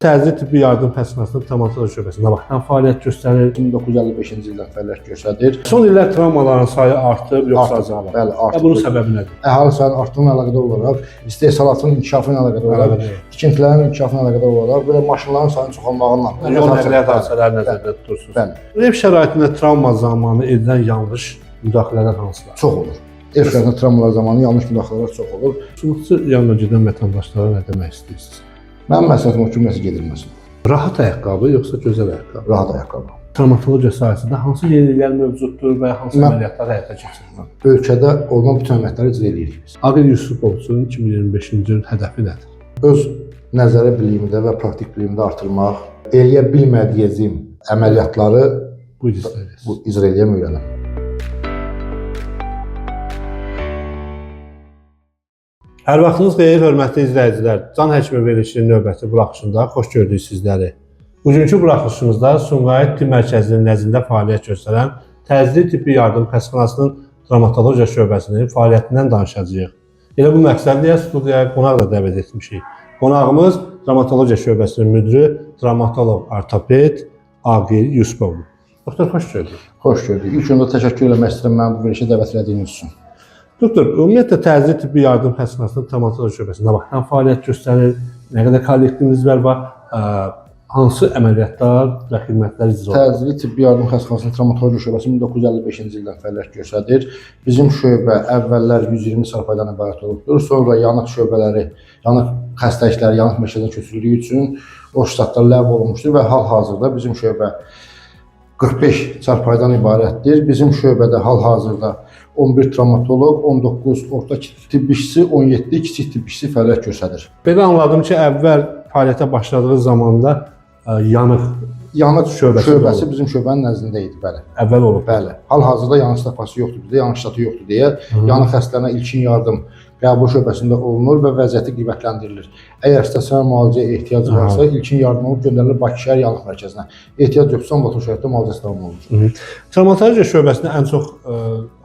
Təcili tibbi yardım xəstəxanasının travmatoloji şöbəsində vaxtdan fəaliyyət göstərir. 1955-ci ildən fəaliyyət göstərir. Son illər travmaların sayı artıb, yoxsa azalıb? Bəli, artıb. Bunun səbəbi nədir? Əhali sayının artdığına əlaqədar olaraq, istehsalatın inkişafı ilə əlaqədar olaraq, tikintilərin inkişafı ilə əlaqədar olaraq, belə maşınların sayının çoxalmağından. Yol nəqliyyat hadisələri nəzərdə tutursunuz. Bəli. Ev şəraitində travma zamanı edilən yanlış müdaxilələr hansılar? Çox olur. Ev şəraitində travmalar zamanı yanlış müdaxilələr çox olur. Sınıqçı yanına gedən vətəndaşlara nə demək istəyirsiniz? Mənim məsləhətim o ki, ümumiyyətlə gedilməsin. Rahat ayaqqabı yoxsa gözəl ayaqqabı? Rahat ayaqqabı. Travmatologiya sahəsində hansı yeniliklər mövcuddur və hansı əməliyyatlar həyata keçirilir? Ölkədə olunan bütün əməliyyatları icra edirik biz. Aqil Yusufovun 2025-ci il hədəfi nədir? Öz nəzəri bilimində və praktik bilimdə artırmaq, eləyə bilmədiyim əməliyyatları icra eləyə öyrənəm. Hər vaxtınız xeyir, hörmətli izləyicilər. Can Həkimi verilişinin növbəti buraxışında xoş gördük sizləri. Bugünkü buraxışımızda Sumqayıt Tibb Mərkəzinin nəzdində fəaliyyət göstərən Təcili Tibbi Yardım Xəstəxanasının Travmatologiya şöbəsinin fəaliyyətindən danışacağıq. Elə bu məqsədlə studiyaya qonaq da dəvət etmişik. Qonağımız Travmatologiya şöbəsinin müdiri, travmatoloq ortoped Aqil Yusufovdur. Doktor, xoş gördük. Xoş gördük. İlk öndə təşəkkür etmək istəyirəm mənə bu verilişə dəvət etdiyiniz üçün. Doktor, ümumiyyətlə Təcili Tibbi Yardım Xəstəxanasının travmatoloji şöbəsində vaxtdan fəaliyyət göstərir, nə qədər kollektivizmlər var, hansı əməliyyatlar və xidmətlər icra olunur? Təcili Tibbi Yardım Xəstəxanasının travmatoloji şöbəsi 1955-ci ildən fəaliyyət göstərir. Bizim şöbə əvvəllər 120 sarpaydan ibarət olubdur. Sonra yanıq şöbələri, yanıq xəstəlikləri yanıq mərkəzinə köçürüldüyü üçün o ştatlar ləğv olunmuşdur və hal-hazırda bizim şöbə 45 çarpaydan ibarətdir. Bizim şöbədə hal-hazırda 11 travmatoloq, 19 orta tibb işçisi, 17 kiçik tibb işçisi fəaliyyət göstərir. Belə anladım ki, əvvəl fəaliyyətə başladığı zamanda yanıq şöbəsi bizim şöbənin nəzdində idi, bəli. Əvvəl olub. Bəli. Hal-hazırda yanıq stafası yoxdur bizdə, yanıq ştatı yoxdur deyə yanıq xəstələrinə ilkin yardım qəbul şöbəsində olunur və vəziyyəti qiymətləndirilir. Əgər stasionar müalicəyə ehtiyacı varsa, ilkin yardım olub göndərilir Bakı şəhər yanıq mərkəzinə. Ehtiyac yoxsa ambulator şəraitdə müalicəsi davam olunur. Travmatologiya şöbəsinə ən çox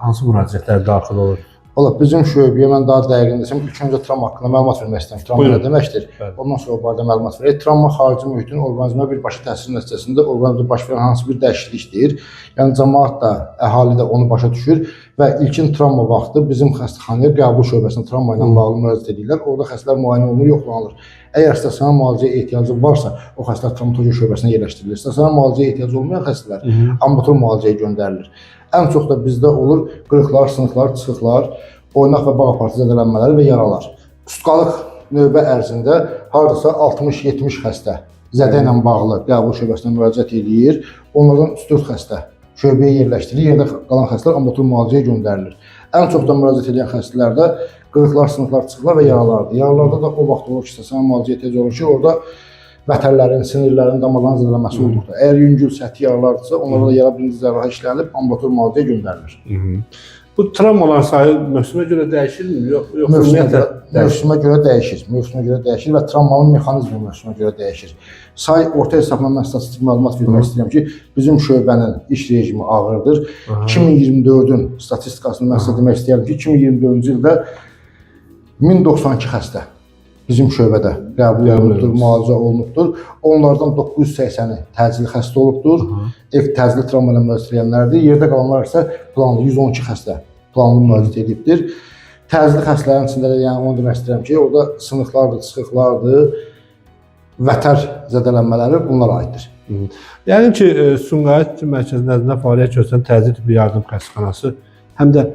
hansı müraciətlər daxil olur? Valla bizim şöbəyə mən daha dəqiq desəm, ilk öncə travma haqqında məlumat vermək istəyirəm. Travma nə deməkdir? Ondan sonra o barədə məlumat verək. Travma xarici mühitin orqanizmə birbaşa təsiri nəticəsində orqanizmdə baş verən hansı bir dəyişiklikdir. Yəni cəmaət də, əhali də onu başa düşür və ilkin travma vaxtı bizim xəstəxanaya qəbul şöbəsinə travma ilə bağlı müraciət edirlər. Orada xəstələr müayinə olunur, yoxlanılır. Əgər stasionar müalicəyə ehtiyacı varsa, o xəstələr travmatologiya şöbəsinə yerləşdirilir. Stasionar müalicəyə ehtiyacı olmayan xəstələr ambulator müalicəyə göndərilir. Ən çox da bizdə olur qırıqlar, sınıqlar, çıxıqlar, oynaq və bağ aparıcı zədələnmələri və yaralar. Tutqalıq növbə ərzində hardasa 60-70 xəstə zədə ilə bağlı qəbul şöbəsinə müraciət edir. Onlardan 3-4 xəstə şöbəyə yerləşdirilir, yerdə qalan xəstələr ambulator müalicəyə göndərilir. Ən çox da müraciət edən xəstələrdə qırıqlar, sınıqlar, çıxıqlar və yaralardır. Yaralarda da o vaxt olur ki, stasionar müalicəyə ehtiyac olur ki, orada vətərlərin, sinirlərin, damarların zədələnməsi olduqda. Əgər yüngül səthi yaralardırsa, onlarda da yara birinci cərrahi işlənilib ambulator müalicəyə göndərilir. Bu travmaların sayı mövsümə görə dəyişirmi? Mövsümə görə dəyişir. Mövsümə görə dəyişir və travmanın mexanizmi mövsümə görə dəyişir. Say orta hesabla mən statistik məlumat vermək istəyirəm ki, bizim şöbənin iş rejimi ağırdır. 2024-ün statistikasını mən sizə demək istəyirəm ki, 2024-cü ildə 1092 xəstə bizim şöbədə qəbul olunubdur, müalicə olunubdur. Onlardan 980-i təcili xəstə olubdur. Təcili travma ilə müraciət edənlərdir. Yerdə qalanlar isə planlı 112 xəstə planlı müraciət edibdir. Təcili xəstələrin içində də yəni onu demək istəyirəm ki, orada sınıqlardır, çıxıqlardır, vətər zədələnmələri bunlara aiddir. Yəni ki, Sumqayıt mərkəzində fəaliyyət göstərən Təcili Tibbi Yardım Xəstəxanası həm də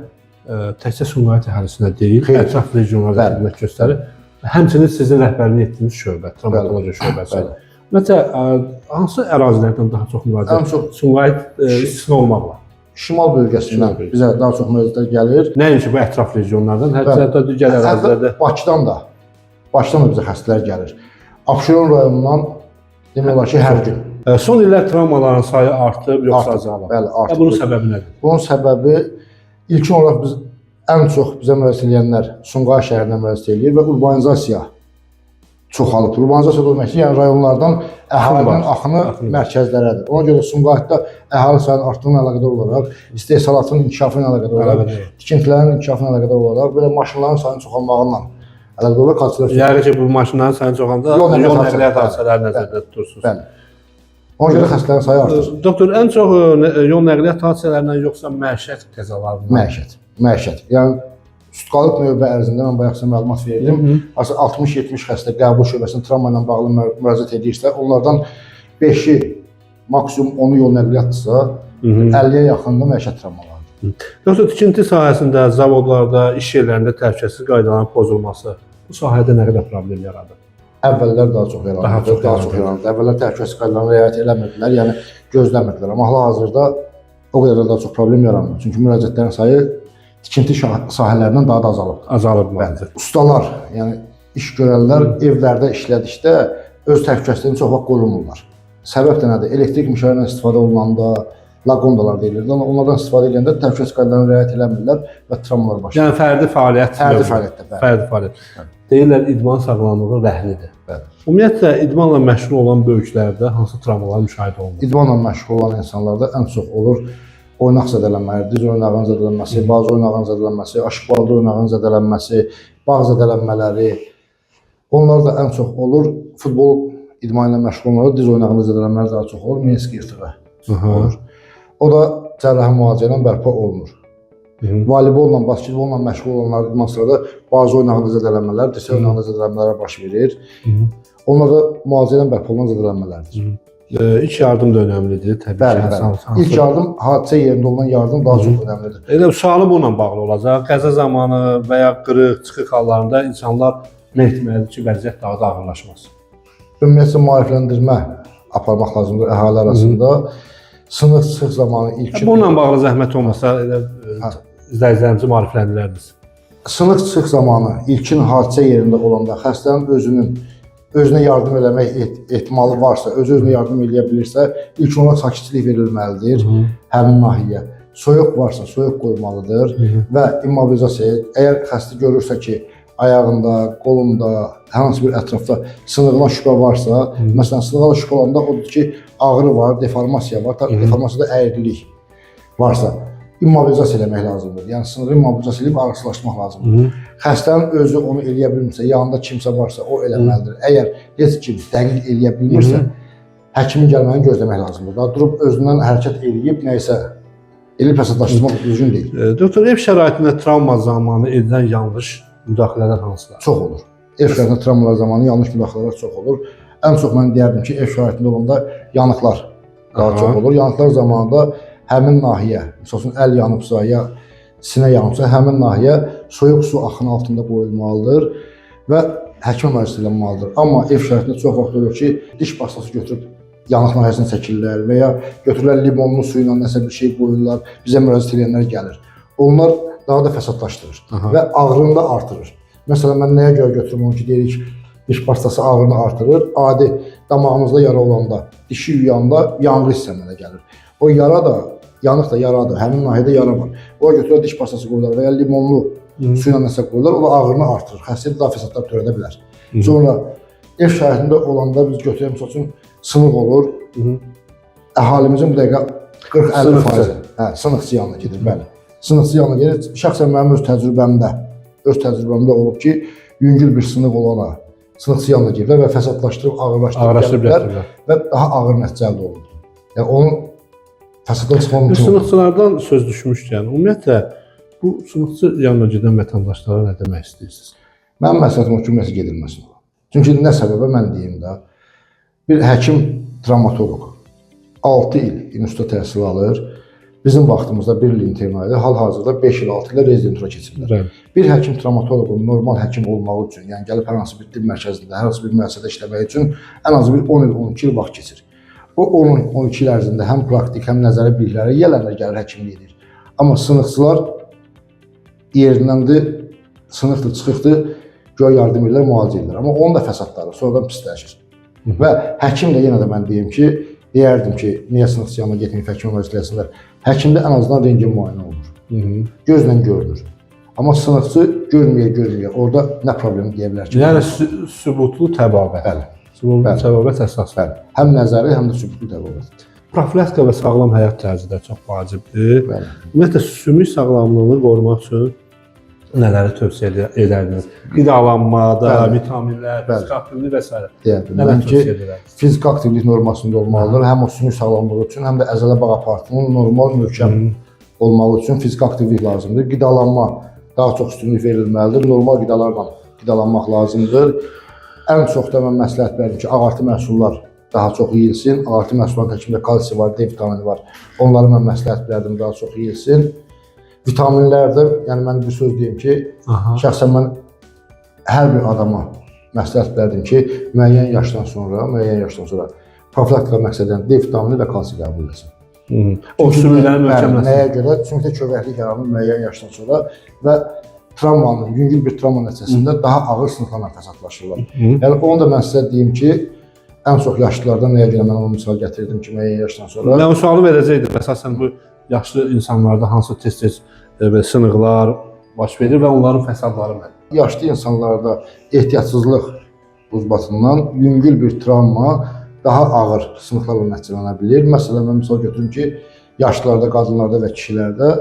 təkcə Sumqayıt əhalisinə deyil, ətraf regionlarda xidmət göstərir. Həmçinin sizin rəhbərlik etdiyiniz şöbə, travmatologiya şöbəsi. Məsələn, hansı ərazilərdən daha çox müraciət? Ən çox Sumqayıt istisna olmaqla. Şimal bölgəsindən bizə daha çox müraciətlər gəlir. Nəinki bu ətraf regionlardan, hətta digər ərazilərdə. Bakıdan da bizə xəstələr gəlir. Abşeron rayonundan demək olar ki, hər gün. Son illər travmaların sayı artıb, yoxsa azalıb? Bəli, artıb. Bunun səbəbi nədir? Bunun səbəbi ilkin olaraq biz ən çox bizə müraciət edənlər Sumqayıt şəhərinə müraciət edir və urbanizasiya çoxalıb. Urbanizasiya demək ki, yəni rayonlardan əhalinin axını mərkəzlərədir. Ona görə Sumqayıtda əhali sayının artdığına əlaqədar olaraq, istehsalatın inkişafı ilə əlaqədar olaraq, tikintilərin inkişafı ilə əlaqədar olaraq, belə maşınların sayının çoxalmağından Əlaqədar hadisələr. Yəni ki, bu maşınların sayını çoxanda Yol yol nəqliyyat nəqliyyat hadisələri, hadisələri nəzərdə tutursunuz. Bəli. Ona görə xəstələrin sayı artır. Doktor, ən çox yol nəqliyyat hadisələrindən yoxsa məişət qəzalarından? Məişət. Yəni sutkalıq növbə ərzində mən bayaq sizə məlumat verdim. Aslında 60-70 xəstə qəbul şöbəsinin travma ilə bağlı müraciət edirsə, onlardan 5-i maksimum 10-u yol nəqliyyatdırsa, 50-yə yaxında məişət travmalardır. Doktor, tikinti sahəsində, zavodlarda, iş yerlərində təhlükəsizlik qaydalarının pozulması bu sahədə nə qədər problem yaradır? Əvvəllər daha çox yaranırdı. Əvvəllər təhlükəsizlik qaydalarına riayət eləmirdilər, yəni gözləmirdilər. Amma hal-hazırda o qədər də daha çox problem yaranmır. Çünki müraciətlərin sayı tikinti sahələrindən daha da azalıb. Azalıb məncə. Ustalar, yəni iş görənlər evlərdə işlədikdə öz təhlükəsizliyini çox vaxt qorumurlar. Səbəb də nədir? Elektrik mişarından istifadə olunanda, laqondalar deyilirdi. Onlardan istifadə edəndə təhlükəsizlik qaydalarına riayət eləmirlər və travmalar başlayır. Yəni fərdi fəaliyyət. Fərdi fəaliyyətdə. Fərdi fəaliyyət. Deyirlər idman sağlamlığı rəhnidir. Bəli. Ümumiyyətlə idmanla məşğul olan böyüklərdə hansı travmalar müşahidə olunur? İdmanla məşğul olan insanlarda ən çox olur oynaq zədələnmələri, diz oynağının zədələnməsi, bazı oynağının zədələnməsi, aşıqbalda oynağının zədələnməsi, bağ zədələnmələri. Onlar da ən çox olur. Futbol idmanı ilə məşğul olanlarda diz oynağının zədələnmələri daha çox olur. Mensk yırtığı olur. O da cərrahi müalicə ilə bərpa olunur. Voleybolla, basketbolla məşğul olanlar idmançılarda bazı oynağında zədələnmələr, dirsək oynağında zədələnmələr baş verir. Onlar da müalicə ilə bərpa olunan zədələnmələrdir. İlk yardım da önəmlidir təbii ki. Bəli. İlk yardım, hadisə yerində olan yardım daha çox önəmlidir. Elə sualı bununla bağlı olacaq. Qəza zamanı və ya qırıq, çıxıq hallarında insanlar nə etməlidir ki, vəziyyət daha da ağırlaşmaz? Ümumiyyətlə maarifləndirmə aparmaq lazımdır əhali arasında. Sınıq çıxıq zamanı ilkin... Bununla bağlı zəhmət olmasa izləyicilərimizi maarifləndirərdiniz. Sınıq çıxıq zamanı ilkin hadisə yerində olanda xəstənin özünə yardım eləmək ehtimalı varsa, özünə yardım eləyə bilirsə, ilk ona sakitçilik verilməlidir, həmin nahiyə. Soyuq varsa, soyuq qoymalıdır və immobilizasiya. Əgər xəstə görürsə ki, ayağında, qolunda, hər hansı bir ətrafda sınığına şübhə varsa, məsələn, sınığına şübhə olanda odur ki, ağrı var, deformasiya var, deformasiyada əyrilik varsa, immobilizasiya eləmək lazımdır. Yəni sınığı immobilizasiya edib ağrısızlaşdırmaq lazımdır. Xəstənin özü onu eləyə bilmirsə, yanında kimsə varsa o eləməlidir. Əgər heç kim dəqiq eləyə bilmirsə, həkimin gəlməyini gözləmək lazımdır. Daha durub özündən hərəkət eləyib nəyisə elib həsədlaşdırmaq düzgün deyil. Doktor, ev şəraitində travma zamanı edilən yanlış müdaxilələr hansılar? Çox olur. Ev şəraitində travmalar zamanı yanlış müdaxilələr çox olur. Ən çox mən deyərdim ki, ev şəraitində olanda yanıqlar daha çox olur. Yanıqlar zamanında həmin nahiyə, məsələn, əl yanıbsa, ya sinə yanıbsa, həmin nahiyə soyuq su axını altında qoyulmalıdır və həkimə müraciət edilməlidir. Amma ev şəraitində çox vaxt olur ki, diş pastası götürüb yanıq nahiyəsini çəkirlər və ya götürürlər limonlu su ilə nəsə bir şey qoyurlar, bizə müraciət edənlər gəlir. Onlar daha da fəsadlaşdırır və ağrını da artırır. Məsələn, mən nəyə görə götürürüm onu ki, deyirik, diş pastası ağrını artırır. Adi damağımızda yara olanda, dişi yuyanda yanğı hissi əmələ gəlir. O yara da, yanıq da yaradır, həmin nahiyədə yara var. O götürürlər diş pastası qoyurlar və ya limonlu su ilə nəsə qoyurlar, o da ağrını artırır, xəstəyə daha fəsadlar törədə bilər. Sonra ev şəraitində olanda biz götürək, məsəl üçün, sınıq olur, əhalimizin bu dəqiqə 40-50% sınıqçı yanına gedir, bəli. Sınıqçı yanına gedir. Şəxsən mənim öz təcrübəmdə olub ki, yüngül bir sınıq olana sınıqçı yanına gedirlər və fəsadlaşdırıb, ağırlaşdırıb gəlir və daha ağır nəticə əldə olunur. Yəni, onun fəsaddan çıxmaq mümkün olur. Sınıqçılardan söz düşmüşkən, ümumiyyətlə, bu sınıqçı yanına gedən vətəndaşlara nə demək istəyirsiniz? Mənim məsləhətim o ki, ümumiyyətlə gedilməsin. Çünki nə səbəbə mən deyim də, bir həkim travmatoloq 6 il institutda təhsil alır. Bizim vaxtımızda 1 il internatda, hal-hazırda 5 il 6 ilə rezidentura keçirlər. Bir həkim travmatoloqun normal həkim olmağı üçün, yəni gəlib hər hansı bir tibb mərkəzində, hər hansı bir müəssisədə işləmək üçün ən azı bir 10 il, 12 il vaxt keçir. O 10-12 il ərzində həm praktik, həm nəzəri bilikləri yiyələnlər gəlir, həkimlik edir. Amma sınıqçılar yerindəndir, sınıqdır, çıxıqdır, göyə yardım edirlər, müalicə edirlər. Amma onun da fəsadları sonradan pisləşir. Və həkim də yenə də mən deyim ki, deyərdim ki, niyə sınıqçı yanına getməyib həkimə müraciət eləsinlər. Həkimdə ən azından rentgen müayinə olunur. Gözlə görünür. Amma sınıqçı görməyə, orada nə problemi deyə bilər ki? Yəni, sübutlu təbabət. Bəli. Sübutlu təbabət əsas. Bəli. Həm nəzəri, həm də sübutlu təbabət. Profilaktika və sağlam həyat tərzi də çox vacibdir. Bəli. Ümumiyyətlə, sümük sağlamlığını qorumaq üçün Nələri tövsiyə edərdiniz? Qidalanmada, Bəli. vitaminlər, Bəli. fizik aktivlik və s. Deyərdim. Nələr Mən ki, tövsiyə edərdiniz? fiziki aktivlik normasında olmalıdır. Həm o sümük sağlamlığı üçün, həm də əzələ bağ aparatının normal, möhkəm olmağı üçün fiziki aktivlik lazımdır. Qidalanma daha çox üstünlük verilməlidir. Normal qidalarla qidalanmaq lazımdır. Ən çox da mən məsləhət verirəm ki, ağartı məhsullar daha çox yeyilsin. Ağartı məhsulların tərkibində kalsi var, D vitamini var. Onları mən məsləhət verirəm daha çox yeyilsin. Vitaminlərdə, yəni mən bir söz deyim ki, şəxsən mən hər bir adama məsləhət verdim ki, müəyyən yaşdan sonra profilaktika məqsədilə D vitamini və kalsi qəbul etsin. O sümüklərin möhkəmləşsin. Nəyə görə? Sümükdə kövrəklik yaranır müəyyən yaşdan sonra və travmanın, yüngül bir travma nəticəsində daha ağır sınıqlarla təsadüflaşırlar. Yəni onu da mən sizə deyim ki, ən çox yaşlılardan nəyə görə mən onu misal gətirdim ki, müəyyən yaşdan sonra. Mən o sualı verəcəkdim. Əsasən bu yaşlı insanlarda hansı tez-tez sınıqlar baş verir və onların fəsadları nədir? Yaşlı insanlarda ehtiyatsızlıq ucbatından yüngül bir travma daha ağır sınıqlarla nəticələnə bilir. Məsələn, mən misal götürüm ki, yaşlılarda, qadınlarda və kişilərdə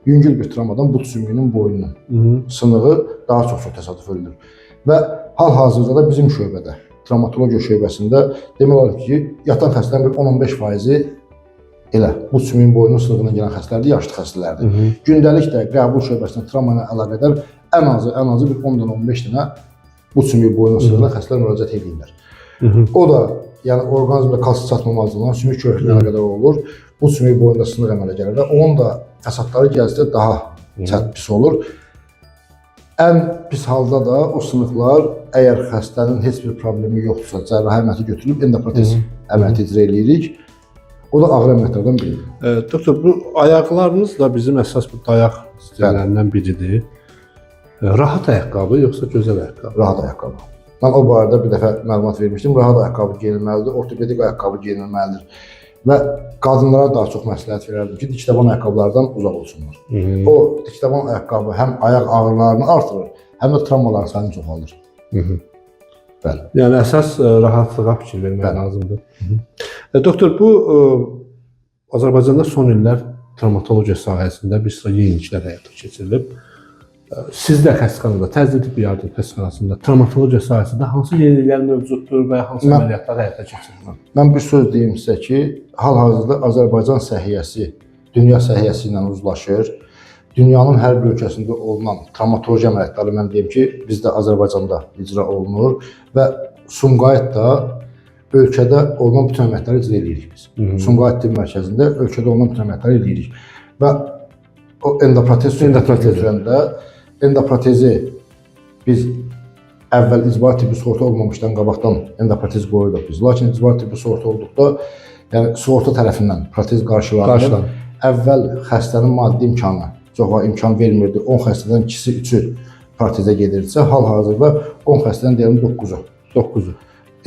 yüngül bir travmadan but sümüyünün boynunun sınığı daha çox təsadüf ölür. Və hal-hazırda da bizim şöbədə, travmatologiya şöbəsində demək olar ki, yatan xəstələrin bir 10-15%-i elə but sümüyünün boynunun sınığına gələn xəstələrdir, yaşlı xəstələrdir. Gündəlik də qəbul şöbəsində travma ilə əlaqədar ən azı bir 10-dan 15 dənə but sümüyü boynunun sınığına xəstələr müraciət edirlər. O da yəni orqanizmdə kalsi çatmamazlığından sümük kövrəkliyinə qədər olur. Bu sümük boyunda sınıq əmələ gəlir və onun da fəsadları gəlsə daha pis olur. Ən pis halda da o sınıqlar əgər xəstənin heç bir problemi yoxdursa, cərrahi əməliyyatı götürülüb endoprotez əməliyyatı icra edirik. O da ağır əməliyyatlardan biridir. Doktor, bu ayaqlarınız da bizim əsas bu dayaq sistemlərindən biridir. Rahat ayaqqabı yoxsa gözəl ayaqqabı? Rahat ayaqqabı. Mən o barədə bir dəfə məlumat vermişdim. Rahat ayaqqabı geyinilməlidir, ortopedik ayaqqabı geyinilməlidir. Və qadınlara daha çox məsləhət verərdim ki, dikdaban ayaqqabılardan uzaq olsunlar. O dikdaban ayaqqabı həm ayaq ağrılarını artırır, həm də travmaların sayını çoxaldır. Bəli. Yəni əsas rahatlığa fikir vermək lazımdır. Doktor, bu Azərbaycanda son illər travmatologiya sahəsində bir sıra yeniliklər həyata keçirilib. Sizdə xəstəxanada, təcili tibbi yardım xəstəxanasında travmatologiya sahəsində hansı yeniliklər mövcuddur və hansı əməliyyatlar həyata keçirilir? Mən bir söz deyim sizə ki, hal-hazırda Azərbaycan səhiyyəsi dünya səhiyyəsi ilə uzlaşır. Dünyanın hər bir ölkəsində olunan travmatologiya əməliyyatları mən deyim ki, bizdə Azərbaycanda icra olunur və Sumqayıt da ölkədə olunan bütün əməliyyatları icra edirik biz. Sumqayıt tibb mərkəzində ölkədə olunan bütün əməliyyatları edirik. Və o endoprotez götürəndə endoprotezi biz əvvəl icbari tibbi sığorta olmamışdan qabaqdan endoprotez qoyurduq biz. Lakin icbari tibbi sığorta olduqda, yəni sığorta tərəfindən protez qarşılanır. Əvvəl xəstənin maddi imkanı çoxa imkan vermirdi. 10 xəstədən 2-si, 3-ü protezə gedirdisə, hal-hazırda 10 xəstədən deyəlim 9-u.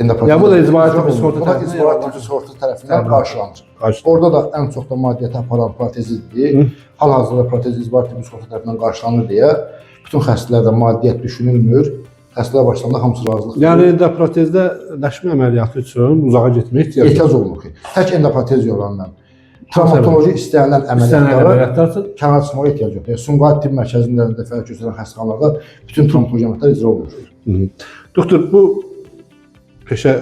Yəni bu da icbari tibbi sığorta tərəfindən qarşılanır. Orada da ən çox da maddiyyəti aparan protezdir. Hal-hazırda protez icbari tibbi sığorta tərəfindən qarşılanır deyə bütün xəstələrdə maddiyyət düşünülmür. Xəstələr başlananda hamısı razılıq verir. Yəni endoprotezdə dəşmə əməliyyatı üçün uzağa getmək ehtiyac olmur ki. Tək endoprotez yolandan travmatoloji istənilən əməliyyatlara kənar çıxmağa ehtiyac yoxdur. Sumqayıt tibb mərkəzində də fəaliyyət göstərən xəstəxanalarda bütün travmatoloji əməliyyatlar icra olunur. Doktor, bu peşə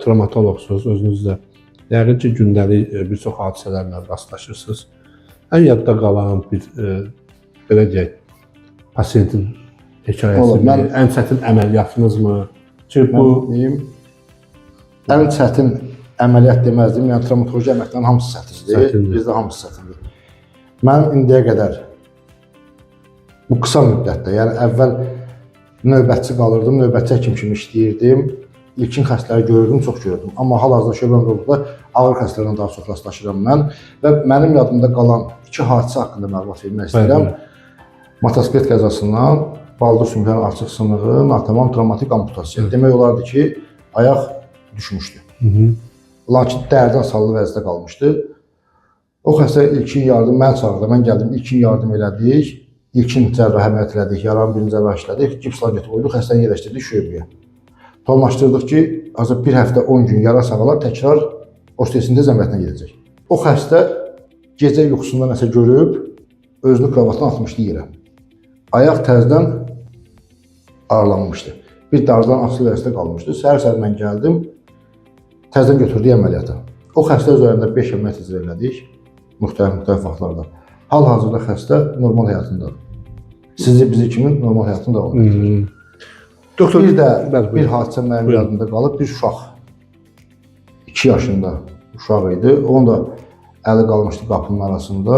travmatoloqsunuz özünüzdə. Yəqin ki, gündəlik bir çox hadisələrlə rastlaşırsınız. Ən yadda qalan bir belə deyək, pasiyentin hekayəsimi, ən çətin əməliyyatınızmı? Ki, bu ən çətin əməliyyat deməzdim, yəni travmatoloji əməliyyatların hamısı çətindir, bizdə hamısı çətindir. Mənim indiyə qədər bu qısa müddətdə, yəni əvvəl növbətçi qalırdım, növbətçi həkim kimi işləyirdim, ilkin xəstələri görürdüm, çox görürdüm. Amma hal-hazırda şöbəmdə olduqda ağır xəstələrlə daha çox rastlaşıram mən və mənim yadımda qalan 2 hadisə haqqında məlumat vermək istəyirəm. Motosiklet qəzasından baldır sümüklərinin açıq sınığı, natamam travmatik amputasiya. Demək olardı ki, ayaq düşmüşdü. Lakin dərdən sallı vəziyyətdə qalmışdı. O xəstə ilkin yardım mən çağırdım, mən gəldim, ilkin yardım elədik, ilkin cərrahi əməliyyat elədik, yaranın birini cərrahi işlədik, gips lageti qoyduq, xəstəni yerləşdirdik şöbəyə. Planlaşdırdıq ki, azı bir həftə 10 gün yara sağalar təkrar osteosintez əməliyyatına gedəcək. O xəstə gecə yuxusunda nəsə görüb, özünü kravatdan atmışdı yerə. Ayaq təzədən ağırlanmışdı. Bir dardan asılı vəziyyətdə qalmışdı. Səhər-səhər mən gəldim, təzədən götürdük əməliyyata. O xəstə üzərində 5 əməliyyat icra elədik, müxtəlif vaxtlarda. Hal-hazırda xəstə normal həyatındadır. Sizi, bizi kimi normal həyatında olur. Doktor, Bir də bir hadisə mənim yadımda qalıb, bir uşaq, 2 yaşında uşaq idi. Onun da əli qalmışdı qapının arasında.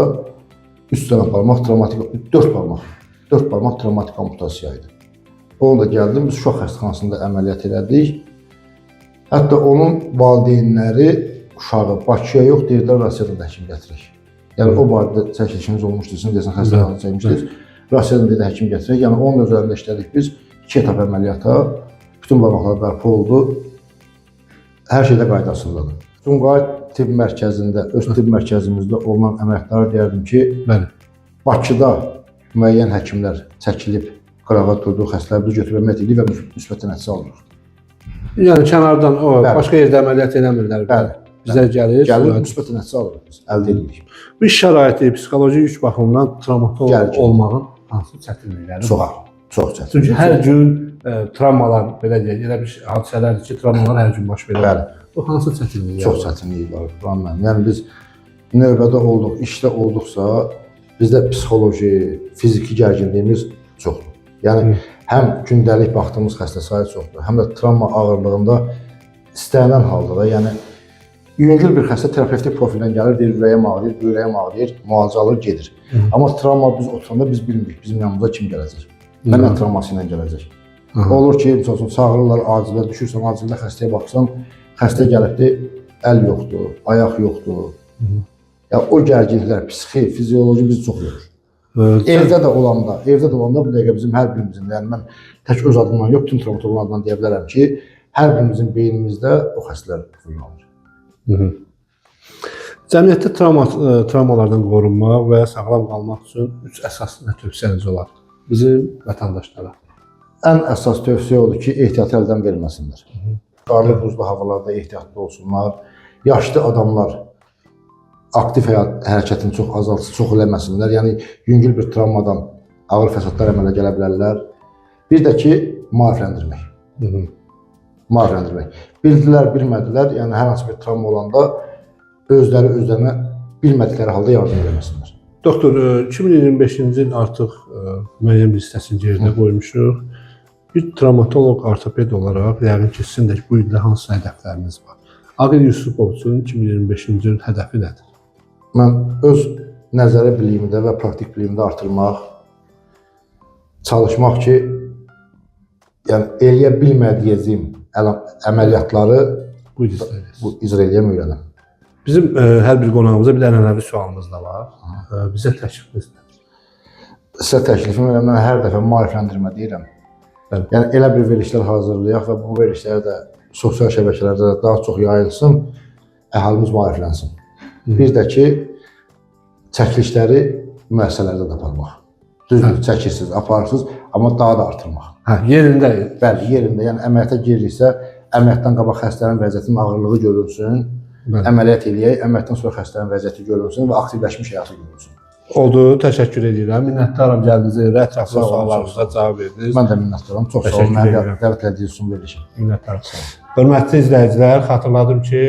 3 dənə barmaq travmatik, 4 barmaq travmatik amputasiya idi. Onu da gəldim, biz uşaq xəstəxanasında əməliyyat elədik. Hətta onun valideynləri uşağı Bakıya yox, deyirdilər, Rusiyadan həkim gətirək. Yəni o barədə çəkilişiniz olmuşdu, sizin desən xəstəxanada çəkmişdiniz. Rusiyadan dedi həkim gətirək. Yəni onun üzərində işlədik biz 2 etap əməliyyata. Bütün barmaqlar bərpa oldu. Hər şeydə qaydasındadır. Sumqayıt tibb mərkəzində, öz tibb mərkəzimizdə olunan əməliyyatları deyərdim ki, Bakıda müəyyən həkimlər çəkilib qırağa durduğu xəstələri biz götürüb əməliyyat edirik və müsbət nəticə alırıq. Yəni kənardan o başqa yerdə əməliyyat eləmirlər. Bəli. Bizə gəlir, müsbət nəticə alırıq biz, əldə edirik. Bu iş şəraiti, psixoloji yük baxımından travmatolog olmağın hansı çətinlikləri var? Çox çətin. Çünki hər gün travmalar, belə deyək, elə bir hadisələrdir ki, travmalar hər gün baş verir. Bəli. O hansı çətinliklər? Çox çətinlik var, Quran mənim. Yəni biz növbədə olduq, işdə olduqsa, bizdə psixoloji, fiziki gərginliyimiz çoxdur. Yəni həm gündəlik baxdığımız xəstə sayı çoxdur, həm də travma ağırlığında istənilən halda da, yəni yüngül bir xəstə terapevtik profildən gəlir, deyir, ürəyim ağrıyır, böyrəyim ağrıyır, müalicə alır, gedir. Amma travma biz oturanda biz bilmirik, bizim yanımıza kim gələcək, nə travması ilə gələcək. Olur ki, məsəl üçün çağırırlar acilə, düşürsən acildə xəstəyə baxsan, xəstə gəlibdir, əl yoxdur, ayaq yoxdur. Yəni o gərginliklər, psixi, fizioloji bizi çox yorur. Evdə də olanda bu dəqiqə bizim hər birimizin, yəni mən tək öz adımdan yox, bütün travmatoloqların adından deyə bilərəm ki, hər birimizin beynimizdə o xəstələr fırlanır. Cəmiyyətdə travmalardan qorunmaq və sağlam qalmaq üçün 3 əsas tövsiyəniz olar bizim vətəndaşlara. Ən əsas tövsiyə odur ki, ehtiyatı əldən verməsinlər. Qarlı, buzlu havalarda ehtiyatlı olsunlar. Yaşlı adamlar aktiv hərəkətini çox azaltsın, çox eləməsinlər. Yəni, yüngül bir travmadan ağır fəsadlar əmələ gələ bilərlər. Bir də ki, maarifləndirmək. Maarifləndirmək. Bildilər, bilmədilər, yəni hər hansı bir travma olanda özlərinə bilmədikləri halda yardım eləməsinlər. Doktor, 2025-ci il artıq müəyyən bir hissəsini yerdə qoymuşuq. Bir travmatoloq, ortoped olaraq, yəqin ki, sizin də bu ildə hansı hədəfləriniz var? Aqil Yusupovun 2025-ci il hədəfi nədir? Mən öz nəzəri biliyimdə və praktik biliyimdə artırmaq, çalışmaq ki, yəni eləyə bilmədiyim əməliyyatları icra eləyəm, öyrənəm. Bizim hər bir qonağımıza bir ənənəvi sualımız da var. Bizə təklifiniz nədir? Sizə təklifim elə, mən hər dəfə maarifləndirmə deyirəm. Yəni elə bir verilişlər hazırlayaq və bu verilişləri də sosial şəbəkələrdə daha çox yayılsın, əhalimiz maariflənsin. Bir də ki, çəkilişləri müəssisələrdə də aparmaq. Düzdür, çəkirsiniz, aparırsınız, amma daha da artırmaq. Yerində? Bəli, yerində. Yəni əməliyyata giririksə, əməliyyatdan qabaq xəstələrin vəziyyətinin ağırlığı görülsün, əməliyyat eləyək, əməliyyatdan sonra xəstələrin vəziyyəti görülsün və aktivləşmiş həyatı görülsün. Oldu, təşəkkür edirəm. Minnətdaram gəldiyinizə görə, ətraflı suallarınıza cavab verdiniz. Mən də minnətdaram. Çox sağ olun, mənə dəvət etdiyiniz üçün verilişim. Minnətdaram. Hörmətli izləyicilər, xatırladım ki,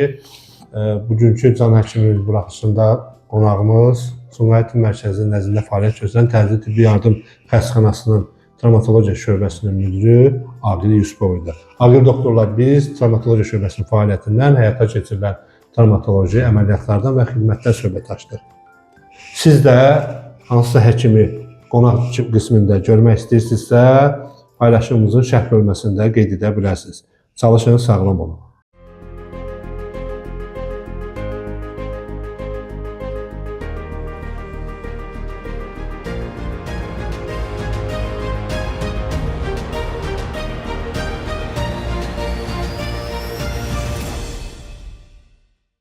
bugünkü Can Həkimin buraxışında qonağımız Sumqayıt Tibb Mərkəzinin nəzdində fəaliyyət göstərən Təcili Tibbi Yardım Xəstəxanasının Travmatologiya şöbəsinin müdiri Aqil Yusupov idi. Aqil doktorlar, biz Travmatologiya şöbəsinin fəaliyyətindən həyata keçirilən travmatoloji əməliyyatlardan və xidmətlər söhbət açdıq. Siz də hansısa həkimi qonaq qismində görmək istəyirsinizsə, paylaşımımızın şərh bölməsində qeyd edə bilərsiniz. Çalışın, sağlam olun.